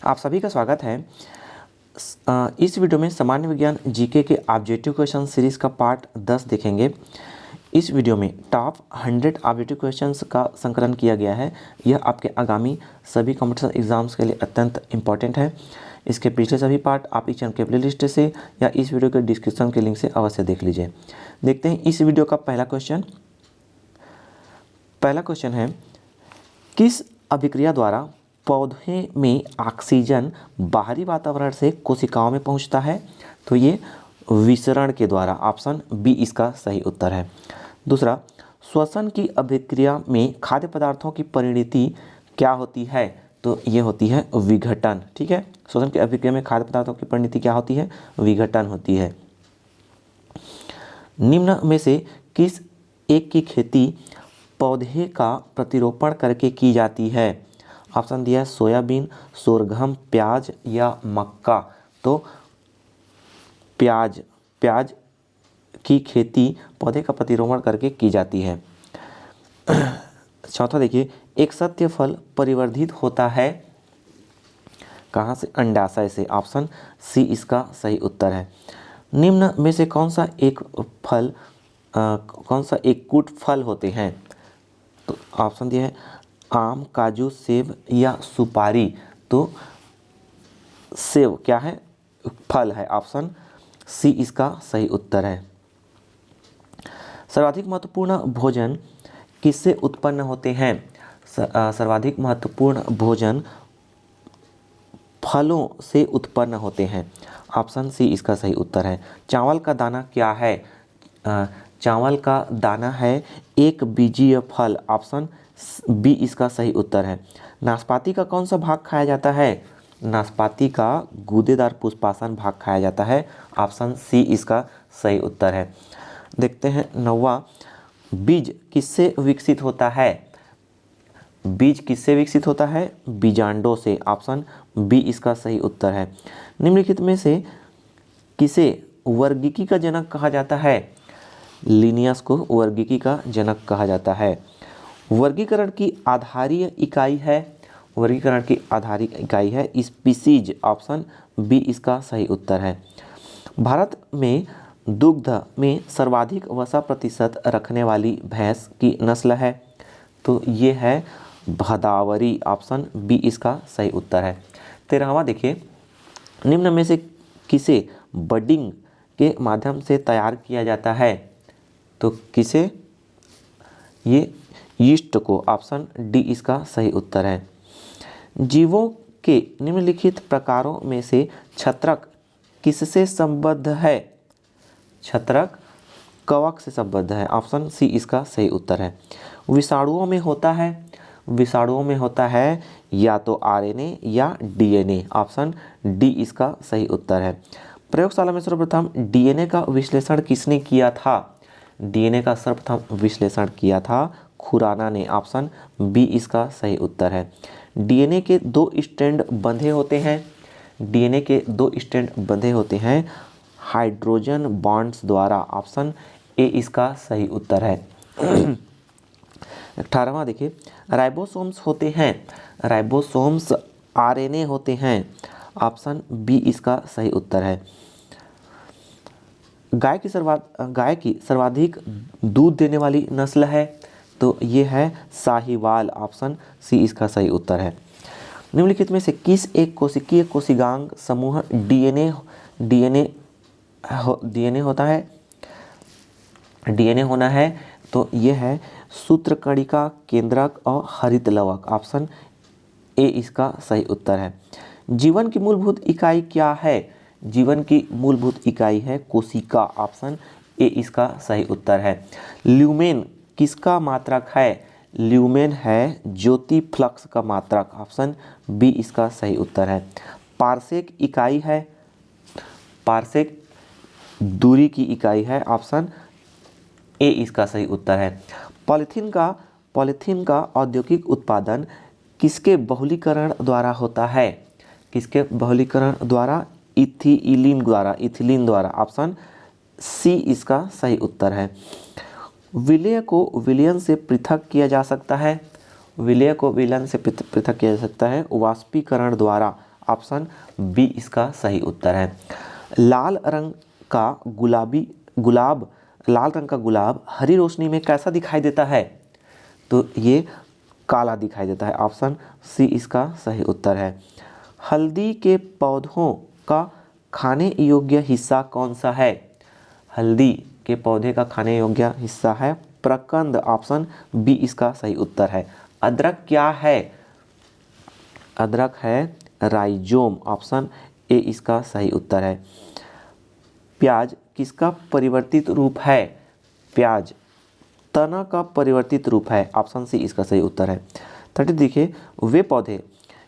आप सभी का स्वागत है। इस वीडियो में सामान्य विज्ञान जीके के ऑब्जेक्टिव क्वेश्चन सीरीज़ का पार्ट 10 देखेंगे। इस वीडियो में टॉप 100 ऑब्जेक्टिव क्वेश्चंस का संकलन किया गया है। यह आपके आगामी सभी कॉम्पिटिशन एग्जाम्स के लिए अत्यंत इंपॉर्टेंट है। इसके पिछले सभी पार्ट आप इस चैनल के प्ले लिस्ट से या इस वीडियो के डिस्क्रिप्शन के लिंक से अवश्य देख लीजिए। देखते हैं इस वीडियो का पहला क्वेश्चन है, किस अभिक्रिया द्वारा पौधे में ऑक्सीजन बाहरी वातावरण से कोशिकाओं में पहुंचता है? तो ये विसरण के द्वारा। ऑप्शन बी इसका सही उत्तर है। दूसरा, श्वसन की अभिक्रिया में खाद्य पदार्थों की परिणति क्या होती है? तो ये होती है विघटन। ठीक है, श्वसन की अभिक्रिया में खाद्य पदार्थों की परिणति क्या होती है? विघटन होती है। निम्न में से किस एक की खेती पौधे का प्रतिरोपण करके की जाती है? ऑप्शन दिया है सोयाबीन, सोरगम, प्याज या मक्का। तो प्याज की खेती पौधे का प्रतिरोपण करके की जाती है। चौथा देखिए, एक सत्य फल परिवर्धित होता है कहाँ से? अंडाशय से। ऑप्शन सी इसका सही उत्तर है। निम्न में से कौन सा एक कूट फल होते हैं? तो ऑप्शन दिया है आम, काजू, सेब या सुपारी। तो सेब क्या है? फल है। ऑप्शन सी इसका सही उत्तर है। सर्वाधिक महत्वपूर्ण भोजन किससे उत्पन्न होते हैं? सर्वाधिक महत्वपूर्ण भोजन फलों से उत्पन्न होते हैं। ऑप्शन सी इसका सही उत्तर है। चावल का दाना क्या है? चावल का दाना है एक बीजीय फल। ऑप्शन बी इसका सही उत्तर है। नाशपाती का कौन सा भाग खाया जाता है? नाशपाती का गूदेदार पुष्पासन भाग खाया जाता है। ऑप्शन सी इसका सही उत्तर है। देखते हैं नौवां, बीज किससे विकसित होता है? बीज किससे विकसित होता है? बीजांडों से। ऑप्शन बी इसका सही उत्तर है। निम्नलिखित में से किसे वर्गीकी का जनक कहा जाता है? लिनियस को वर्गीकी का जनक कहा जाता है। वर्गीकरण की आधारीय इकाई है स्पीसीज। ऑप्शन बी इसका सही उत्तर है। भारत में दुग्ध में सर्वाधिक वसा प्रतिशत रखने वाली भैंस की नस्ल है? तो ये है भदावरी। ऑप्शन बी इसका सही उत्तर है। 13वां देखिए, निम्न में से किसे बडिंग के माध्यम से तैयार किया जाता है? तो किसे? ये यीस्ट को। ऑप्शन डी इसका सही उत्तर है। जीवों के निम्नलिखित प्रकारों में से छत्रक किससे संबद्ध है? छत्रक कवक से संबद्ध है। ऑप्शन सी इसका सही उत्तर है। विषाणुओं में होता है या तो आरएनए या डीएनए। ऑप्शन डी इसका सही उत्तर है। प्रयोगशाला में सर्वप्रथम डीएनए का विश्लेषण किसने किया था? डीएनए का सर्वप्रथम विश्लेषण किया था खुराना ने। ऑप्शन बी इसका सही उत्तर है। डीएनए के दो स्ट्रैंड बंधे होते हैं हाइड्रोजन बॉन्ड्स द्वारा। ऑप्शन ए इसका सही उत्तर है। 18वां देखिए, राइबोसोम्स आरएनए होते हैं। ऑप्शन बी इसका सही उत्तर है। गाय की सर्वाधिक दूध देने वाली नस्ल है? तो ये है साहीवाल। ऑप्शन सी इसका सही उत्तर है। निम्नलिखित में से किस एक कोशिकीय कोशिकांग समूह डीएनए होता है? डीएनए होना है तो ये है सूत्रकणिका, केंद्रक और हरित लवक। ऑप्शन ए इसका सही उत्तर है। जीवन की मूलभूत इकाई क्या है? जीवन की मूलभूत इकाई है कोशिका। ऑप्शन ए इसका सही उत्तर है। ल्यूमेन किसका मात्रक है? ल्यूमेन है ज्योति फ्लक्स का मात्रक। ऑप्शन बी इसका सही उत्तर है। पारसेक दूरी की इकाई है। ऑप्शन ए इसका सही उत्तर है। पॉलीथीन का औद्योगिक उत्पादन किसके बहुलीकरण द्वारा होता है? किसके बहुलीकरण द्वारा? इथिलीन द्वारा। ऑप्शन सी इसका सही उत्तर है। विलेय को विलयन से पृथक किया जा सकता है? वाष्पीकरण द्वारा। ऑप्शन बी इसका सही उत्तर है। लाल रंग का गुलाब हरी रोशनी में कैसा दिखाई देता है? तो ये काला दिखाई देता है, ऑप्शन सी इसका सही उत्तर है। हल्दी के पौधों का खाने योग्य हिस्सा कौन सा है? हल्दी के पौधे का खाने योग्य हिस्सा है प्रकंद, ऑप्शन बी इसका सही उत्तर है। अदरक क्या है? अदरक है राइजोम, ऑप्शन ए इसका सही उत्तर है। प्याज किसका परिवर्तित रूप है? प्याज तना का परिवर्तित रूप है, ऑप्शन सी इसका सही उत्तर है। 30 देखिए, वे पौधे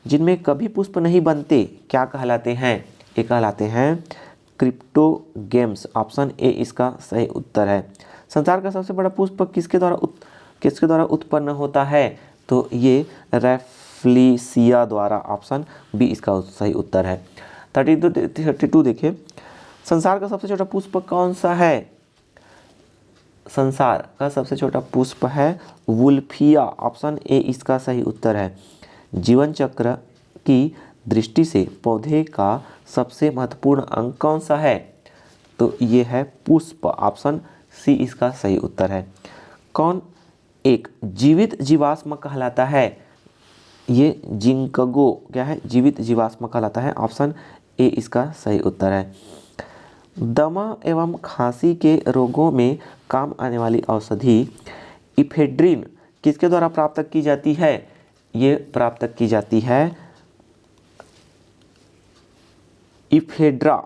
जिनमें कभी पुष्प नहीं बनते क्या कहलाते हैं? ये कहलाते हैं क्रिप्टोगेम्स, ऑप्शन ए इसका सही उत्तर है। संसार का सबसे बड़ा पुष्प किसके द्वारा उत्पन्न होता है? तो ये रैफ्लेसिया द्वारा, ऑप्शन बी इसका सही उत्तर है। 32 देखिए, संसार का सबसे छोटा पुष्प कौन सा है? संसार का सबसे छोटा पुष्प है वुल्फिया, ऑप्शन ए इसका सही उत्तर है। जीवन चक्र की दृष्टि से पौधे का सबसे महत्वपूर्ण अंग कौन सा है? तो ये है पुष्प, ऑप्शन सी इसका सही उत्तर है। कौन एक जीवित जीवाश्म कहलाता है? ये जिंकगो क्या है? जीवित जीवाश्म कहलाता है, ऑप्शन ए इसका सही उत्तर है। दमा एवं खांसी के रोगों में काम आने वाली औषधि इफेड्रिन किसके द्वारा प्राप्त की जाती है? ये प्राप्त की जाती है इफेड्रा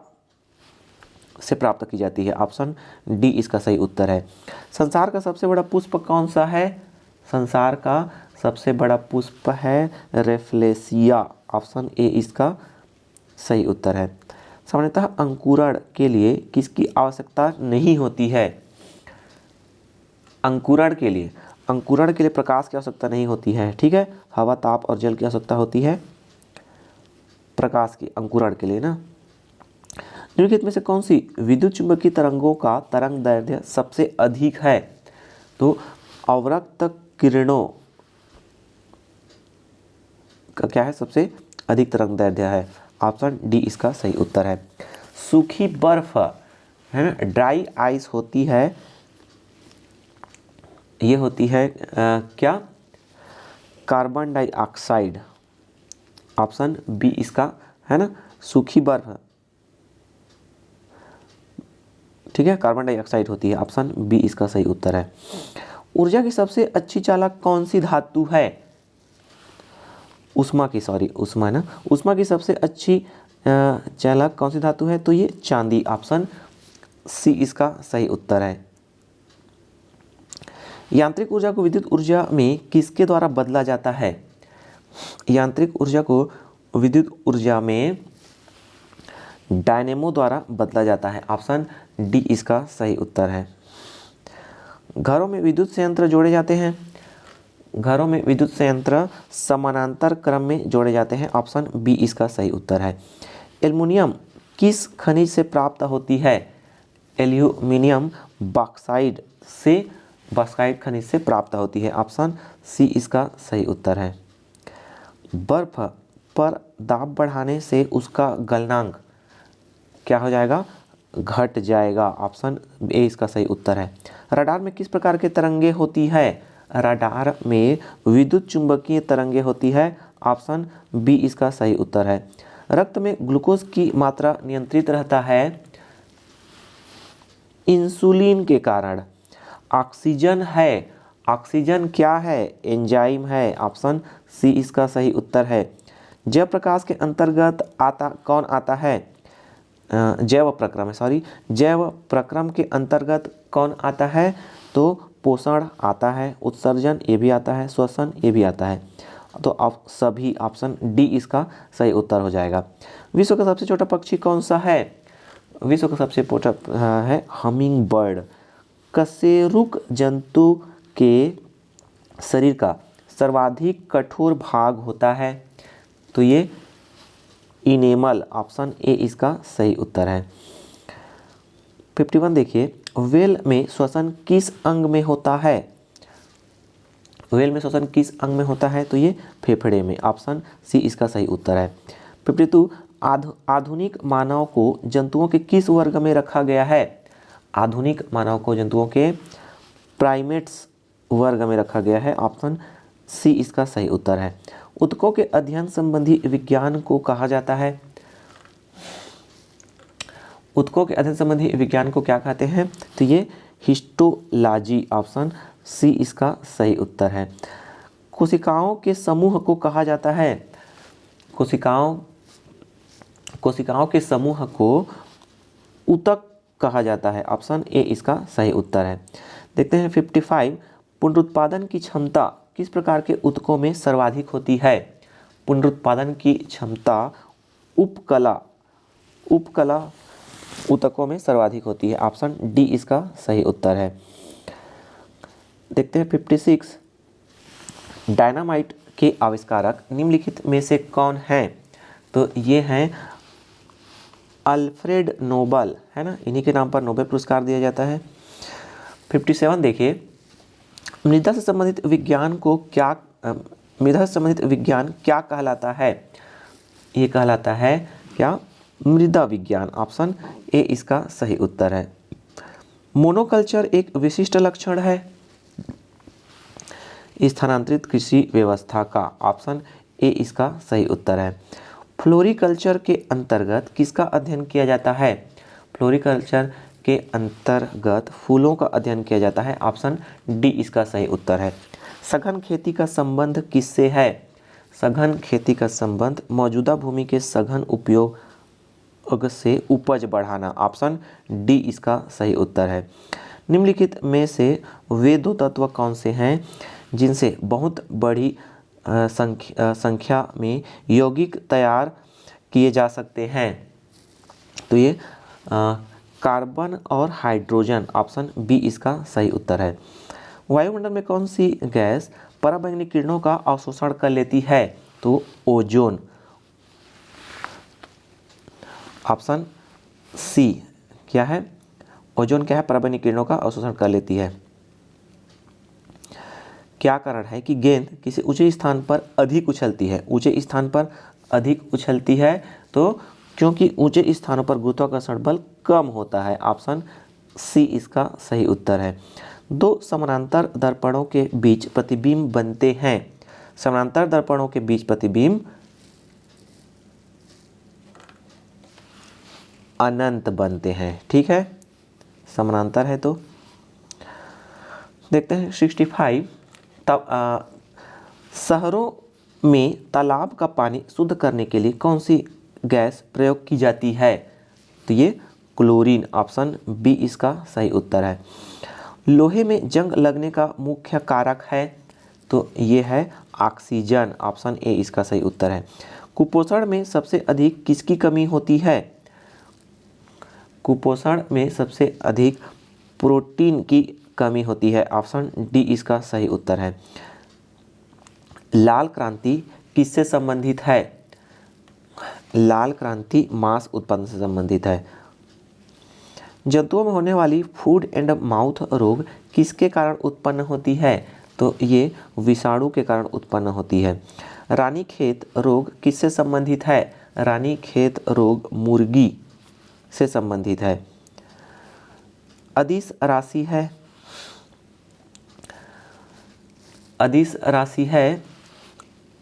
से प्राप्त की जाती है, ऑप्शन डी इसका सही उत्तर है। संसार का सबसे बड़ा पुष्प कौन सा है? संसार का सबसे बड़ा पुष्प है रेफ्लेसिया, ऑप्शन ए इसका सही उत्तर है। सामान्यतः अंकुरण के लिए किसकी आवश्यकता नहीं होती है? अंकुरण के लिए प्रकाश की आवश्यकता नहीं होती है, ठीक है। हवा, ताप और जल की आवश्यकता होती है प्रकाश की अंकुरण के लिए ना। निम्नलिखित में से कौन सी विद्युत चुंबकीय तरंगों का तरंग दैर्ध्य सबसे अधिक है? तो अवरक्त किरणों का क्या है? सबसे अधिक तरंग दैर्ध्य है, ऑप्शन डी इसका सही उत्तर है। सूखी बर्फ है ना, ड्राई आइस होती है, ये होती है क्या? कार्बन डाइऑक्साइड, ऑप्शन बी इसका है ना, सूखी बर्फ, ठीक है, कार्बन डाइऑक्साइड होती है, ऑप्शन बी इसका सही उत्तर है। ऊर्जा की सबसे अच्छी चालक कौन सी धातु है? उष्मा की सबसे अच्छी चालक कौन सी धातु है? तो ये चांदी, ऑप्शन सी इसका सही उत्तर है। यांत्रिक ऊर्जा को विद्युत ऊर्जा में किसके द्वारा बदला जाता है? यांत्रिक ऊर्जा को विद्युत ऊर्जा में डायनेमो द्वारा बदला जाता है, ऑप्शन डी इसका सही उत्तर है। घरों में विद्युत संयंत्र जोड़े जाते हैं, घरों में विद्युत संयंत्र समानांतर क्रम में जोड़े जाते हैं, ऑप्शन बी इसका सही उत्तर है। एल्युमिनियम किस खनिज से प्राप्त होती है? एल्यूमिनियम बॉक्साइट खनिज से प्राप्त होती है, ऑप्शन सी इसका सही उत्तर है। बर्फ पर दाब बढ़ाने से उसका गलनांक क्या हो जाएगा? घट जाएगा, ऑप्शन ए इसका सही उत्तर है। रडार में किस प्रकार के तरंगे होती है? रडार में विद्युत चुंबकीय तरंगे होती है, ऑप्शन बी इसका सही उत्तर है। रक्त में ग्लूकोज की मात्रा नियंत्रित रहता है इंसुलिन के कारण। ऑक्सीजन है, ऑक्सीजन क्या है? एंजाइम है, ऑप्शन सी इसका सही उत्तर है। जैव प्रकाश के अंतर्गत कौन आता है? जैव प्रक्रम के अंतर्गत कौन आता है? तो पोषण आता है, उत्सर्जन ये भी आता है, श्वसन ये भी आता है, तो आप सभी ऑप्शन डी इसका सही उत्तर हो जाएगा। विश्व का सबसे छोटा पक्षी कौन सा है? विश्व का सबसे छोटा है हमिंग बर्ड। कशेरुक जंतु के शरीर का सर्वाधिक कठोर भाग होता है, तो ये इनेमल, ऑप्शन ए इसका सही उत्तर है। 51 देखिए, व्हेल में श्वसन किस अंग में होता है? व्हेल में श्वसन किस अंग में होता है? तो ये फेफड़े में, ऑप्शन सी इसका सही उत्तर है। 52 आधुनिक मानव को जंतुओं के किस वर्ग में रखा गया है? आधुनिक मानव को जंतुओं के प्राइमेट्स वर्ग में रखा गया है। ऑप्शन सी इसका सही उत्तर है। ऊतकों के अध्ययन संबंधी विज्ञान को कहा जाता है? ऊतकों के अध्ययन संबंधी विज्ञान को क्या कहते हैं? तो ये हिस्टोलॉजी। ऑप्शन सी इसका सही उत्तर है। कोशिकाओं के समूह को कहा जाता है? कोशिकाओं के समूह को ऊतक कहा जाता है। ऑप्शन ए इसका सही उत्तर है। देखते हैं 55 पुनरुत्पादन की क्षमता किस प्रकार के ऊतकों में सर्वाधिक होती है? पुनरुत्पादन की क्षमता उपकला ऊतकों में सर्वाधिक होती है। ऑप्शन डी इसका सही उत्तर है। देखते हैं 56 डायनामाइट के आविष्कारक निम्नलिखित में से कौन हैं? तो ये हैं अल्फ्रेड नोबल, है ना, इन्हीं के नाम पर नोबेल पुरस्कार दिया जाता है। 57 देखिए, मृदा से संबंधित विज्ञान क्या कहलाता है? ये कहलाता है क्या? मृदा विज्ञान। ऑप्शन ए इसका सही उत्तर है। मोनोकल्चर एक विशिष्ट लक्षण है स्थानांतरित कृषि व्यवस्था का। ऑप्शन ए इसका सही उत्तर है। फ्लोरिकल्चर के अंतर्गत किसका अध्ययन किया जाता है? फ्लोरिकल्चर के अंतर्गत फूलों का अध्ययन किया जाता है। ऑप्शन डी इसका सही उत्तर है। सघन खेती का संबंध किससे है? सघन खेती का संबंध मौजूदा भूमि के सघन उपयोग से उपज बढ़ाना। ऑप्शन डी इसका सही उत्तर है। निम्नलिखित में से वे दो तत्व कौन से हैं जिनसे बहुत बड़ी संख्या में यौगिक तैयार किए जा सकते हैं? तो ये कार्बन और हाइड्रोजन। ऑप्शन बी इसका सही उत्तर है। वायुमंडल में कौन सी गैस पराबैंगनी किरणों का अवशोषण कर लेती है? तो ओजोन। ऑप्शन सी क्या है? ओजोन क्या है? पराबैंगनी किरणों का अवशोषण कर लेती है। क्या कारण है कि गेंद किसी ऊंचे स्थान पर अधिक उछलती है? ऊंचे स्थान पर अधिक उछलती है तो क्योंकि ऊंचे स्थानों पर गुरुत्वाकर्षण बल कम होता है। ऑप्शन सी इसका सही उत्तर है। दो समानांतर दर्पणों के बीच प्रतिबिंब बनते हैं। समानांतर दर्पणों के बीच प्रतिबिंब अनंत बनते हैं। ठीक है, समानांतर है तो। देखते हैं 65 शहरों में तालाब का पानी शुद्ध करने के लिए कौन सी गैस प्रयोग की जाती है? तो ये क्लोरीन। ऑप्शन बी इसका सही उत्तर है। लोहे में जंग लगने का मुख्य कारक है? तो ये है ऑक्सीजन। ऑप्शन ए इसका सही उत्तर है। कुपोषण में सबसे अधिक किसकी कमी होती है? कुपोषण में सबसे अधिक प्रोटीन की कमी होती है। ऑप्शन डी इसका सही उत्तर है। लाल क्रांति किससे संबंधित है? लाल क्रांति मांस उत्पादन से संबंधित है। जंतुओं में होने वाली फूड एंड माउथ रोग किसके कारण उत्पन्न होती है? तो ये विषाणु के कारण उत्पन्न होती है। रानीखेत रोग किससे संबंधित है? रानीखेत रोग मुर्गी से संबंधित है। अदिश राशि है, अदिश राशि है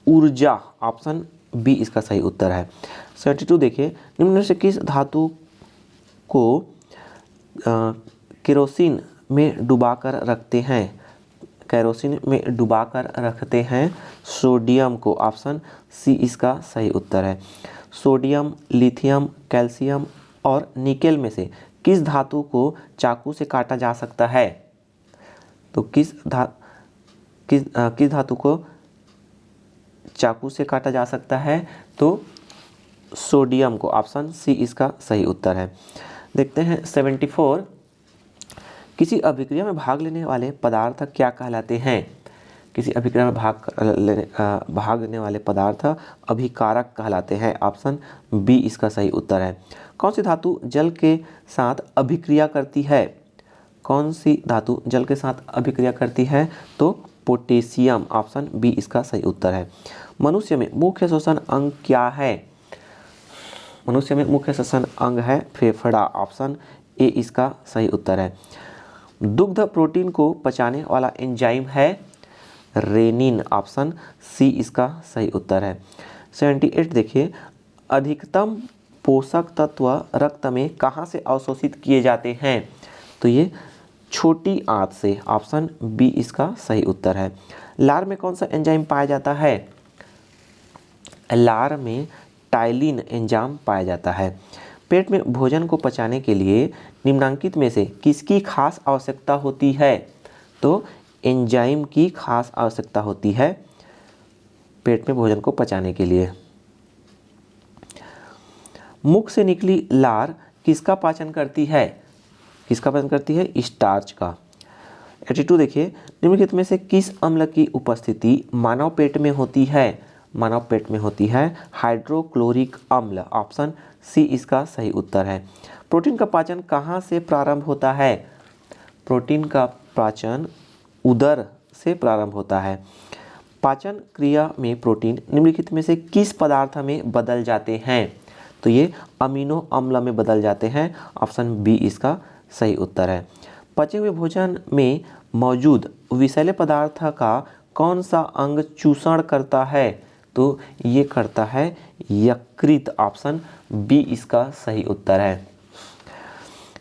ऊर्जा। ऑप्शन बी इसका सही उत्तर है। 72 देखिए, निम्न में से किस धातु को केरोसिन में डुबाकर रखते हैं? केरोसिन में डुबाकर रखते हैं सोडियम को। ऑप्शन सी इसका सही उत्तर है। सोडियम, लिथियम, कैल्शियम और निकेल में से किस धातु को चाकू से काटा जा सकता है? तो किस धातु को चाकू से काटा जा सकता है? तो सोडियम को। ऑप्शन सी इसका सही उत्तर है। देखते हैं 74 किसी अभिक्रिया में भाग लेने वाले पदार्थ क्या कहलाते हैं? किसी अभिक्रिया में भाग लेने वाले पदार्थ अभिकारक कहलाते हैं। ऑप्शन बी इसका सही उत्तर है। कौन सी धातु जल के साथ अभिक्रिया करती है? कौन सी धातु जल के साथ अभिक्रिया करती है? तो पोटेशियम। ऑप्शन बी इसका सही उत्तर है। मनुष्य में मुख्य श्वसन अंग क्या है? मनुष्य में मुख्य श्वसन अंग है फेफड़ा, ऑप्शन ए इसका सही उत्तर है। दुग्ध प्रोटीन को पचाने वाला एंजाइम है रेनिन, ऑप्शन सी इसका सही उत्तर है। 78 देखिए, अधिकतम पोषक तत्व रक्त में कहाँ से अवशोषित किए जाते हैं? तो ये छोटी आंत से, ऑप्शन बी इसका सही उत्तर है। लार में कौन सा एंजाइम पाया जाता है? लार में टाइलिन एंजाइम पाया जाता है। पेट में भोजन को पचाने के लिए निम्नलिखित में से किसकी खास आवश्यकता होती है? तो एंजाइम की खास आवश्यकता होती है पेट में भोजन को पचाने के लिए। मुख से निकली लार किसका पाचन करती है? किसका पाचन करती है? स्टार्च का। 82 देखिए, निम्नलिखित में से किस अम्ल की उपस्थिति मानव पेट में होती है? मानव पेट में होती है हाइड्रोक्लोरिक अम्ल, ऑप्शन सी इसका सही उत्तर है। प्रोटीन का पाचन कहाँ से प्रारंभ होता है? प्रोटीन का पाचन उदर से प्रारंभ होता है। पाचन क्रिया में प्रोटीन निम्नलिखित में से किस पदार्थ में बदल जाते हैं? तो ये अमीनो अम्ल में बदल जाते हैं, ऑप्शन बी इसका सही उत्तर है। पचे हुए भोजन में मौजूद विषैले पदार्थ का कौन सा अंग चूषण करता है? तो ये करता है यकृत, ऑप्शन बी इसका सही उत्तर है।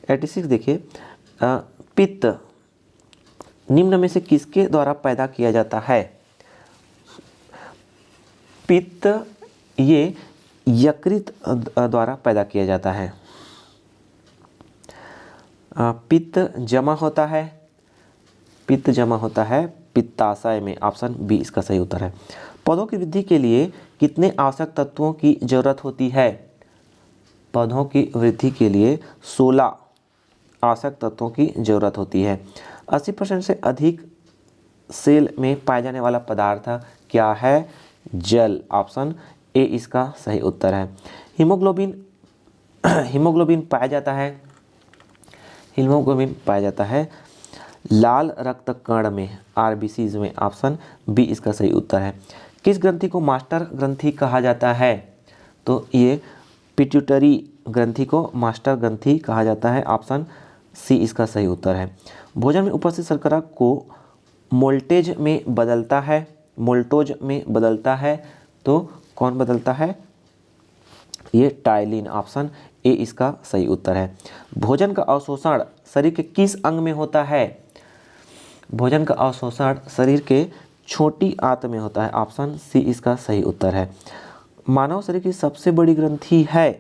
86 देखिए, पित्त निम्न में से किसके द्वारा पैदा किया जाता है? पित्त ये यकृत द्वारा पैदा किया जाता है। पित्त जमा होता है, पित्त जमा होता है पित्ताशय में, ऑप्शन बी इसका सही उत्तर है। पौधों की वृद्धि के लिए कितने आवश्यक तत्वों की जरूरत होती है? पौधों की वृद्धि के लिए 16 आवश्यक तत्वों की जरूरत होती है। 80% से अधिक सेल में पाया जाने वाला पदार्थ क्या है? जल, ऑप्शन ए इसका सही उत्तर है। हीमोग्लोबिन हीमोग्लोबिन पाया जाता है, हीमोग्लोबिन पाया जाता है लाल रक्त कण में, आरबीसीज में, ऑप्शन बी इसका सही उत्तर है। किस ग्रंथि को मास्टर ग्रंथि कहा जाता है? तो ये पिट्यूटरी ग्रंथि को मास्टर ग्रंथि कहा जाता है, ऑप्शन सी इसका सही उत्तर है। भोजन में उपस्थित शर्करा को मोल्टेज में बदलता है, मोल्टोज में बदलता है, तो कौन बदलता है? ये टाइलिन, ऑप्शन ए इसका सही उत्तर है। भोजन का अवशोषण शरीर के किस अंग में होता है? भोजन का अवशोषण शरीर के छोटी आंत में होता है, ऑप्शन सी इसका सही उत्तर है। मानव शरीर की सबसे बड़ी ग्रंथि है,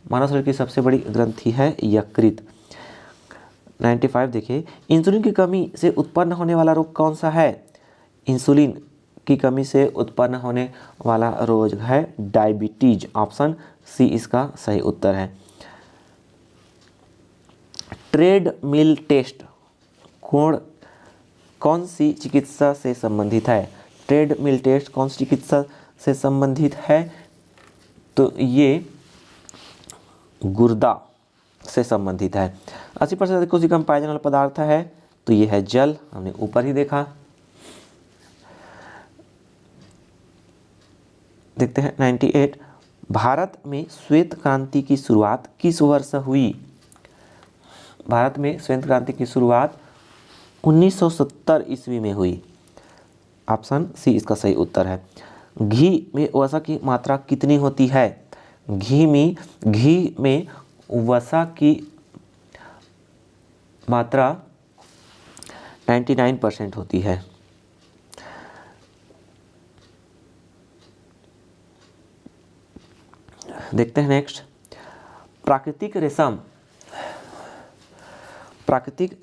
मानव शरीर की सबसे बड़ी ग्रंथि है यकृत। 95 देखिए, इंसुलिन की कमी से उत्पन्न होने वाला रोग कौन सा है? इंसुलिन की कमी से उत्पन्न होने वाला रोग है डायबिटीज, ऑप्शन सी इसका सही उत्तर है। ट्रेडमिल टेस्ट कौन सी चिकित्सा से संबंधित है? ट्रेडमिल टेस्ट कौन सी चिकित्सा से संबंधित है? तो ये गुर्दा से संबंधित है। 80% अधिक कोशिका में पाया जाने वाला पदार्थ है, तो ये है जल, हमने ऊपर ही देखा। देखते हैं 98, भारत में श्वेत क्रांति की शुरुआत किस वर्ष हुई? भारत में श्वेत क्रांति की शुरुआत 1970 ईस्वी में हुई, ऑप्शन सी इसका सही उत्तर है। घी में वसा की मात्रा कितनी होती है? घी में वसा की मात्रा 99% होती है। देखते हैं नेक्स्ट, प्राकृतिक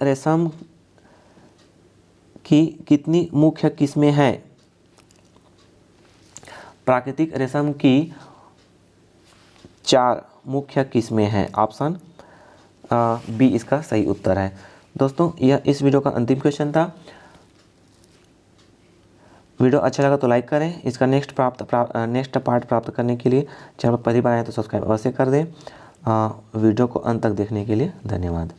रेशम की कितनी मुख्य किस्में हैं? प्राकृतिक रेशम की 4 मुख्य किस्में हैं, ऑप्शन बी इसका सही उत्तर है। दोस्तों, यह इस वीडियो का अंतिम क्वेश्चन था। वीडियो अच्छा लगा तो लाइक करें। इसका नेक्स्ट पार्ट प्राप्त करने के लिए चैनल पर पहली बार आए तो सब्सक्राइब अवश्य कर दें। वीडियो को अंत तक देखने के लिए धन्यवाद।